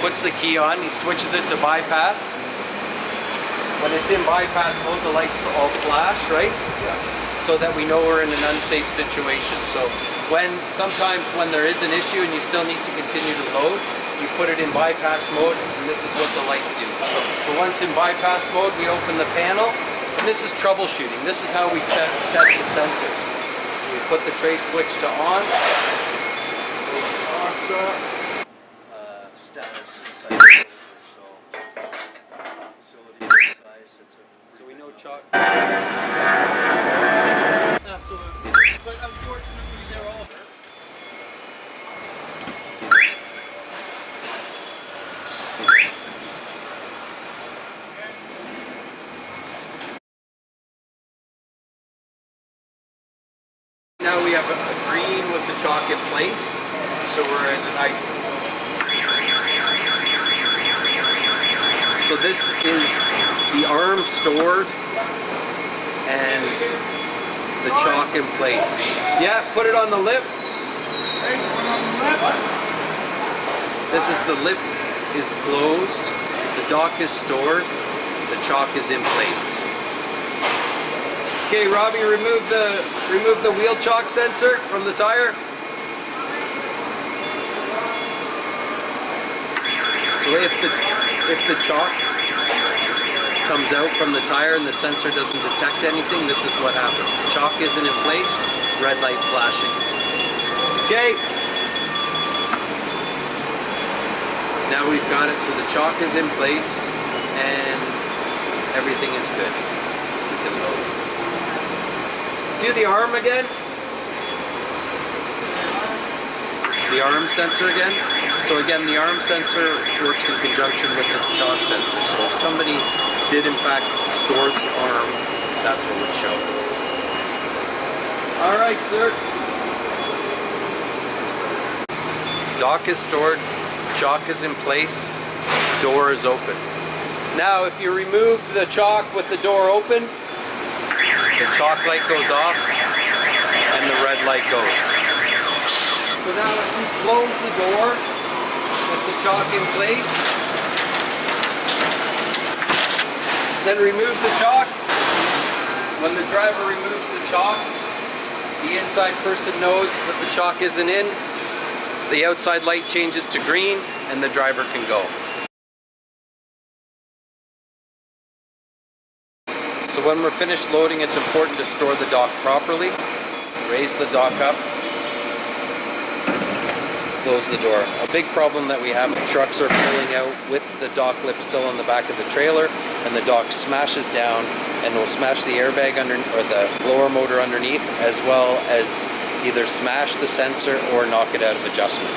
puts the key on, he switches it to bypass. When it's in bypass mode, the lights all flash, right? Yeah. So that we know we're in an unsafe situation. So sometimes when there is an issue and you still need to continue to load, you put it in bypass mode, and this is what the lights do. So once in bypass mode, we open the panel, and this is troubleshooting. This is how we test the sensors. We put the trace switch to on. Status inside facility this size, so we know Chock. Absolutely. But unfortunately they're all Now we have a green with the Chock in place, so we're in an So this is the arm stored and the Chock in place. Yeah, put it on the lip. This is the lip is closed, the dock is stored, the Chock is in place. Okay, Robbie, remove the wheel Chock sensor from the tire. So if the Chock comes out from the tire and the sensor doesn't detect anything, this is what happens. Chock isn't in place, red light flashing. Okay. Now we've got it, so the Chock is in place and everything is good. We can load. Do the arm again. The arm sensor again. So again, the arm sensor works in conjunction with the Chock sensor. So if somebody did in fact store the arm, that's what would show. All right, sir. Dock is stored, Chock is in place, door is open. Now if you remove the Chock with the door open, the Chock light goes off and the red light goes. So now if we close the door with the Chock in place, then remove the Chock. When the driver removes the Chock, the inside person knows that the Chock isn't in, the outside light changes to green, and the driver can go. So when we're finished loading, it's important to store the dock properly. Raise the dock up. Close the door. A big problem that we have, trucks are pulling out with the dock lip still on the back of the trailer, and the dock smashes down and will smash the airbag under, or the blower motor underneath, as well as either smash the sensor or knock it out of adjustment.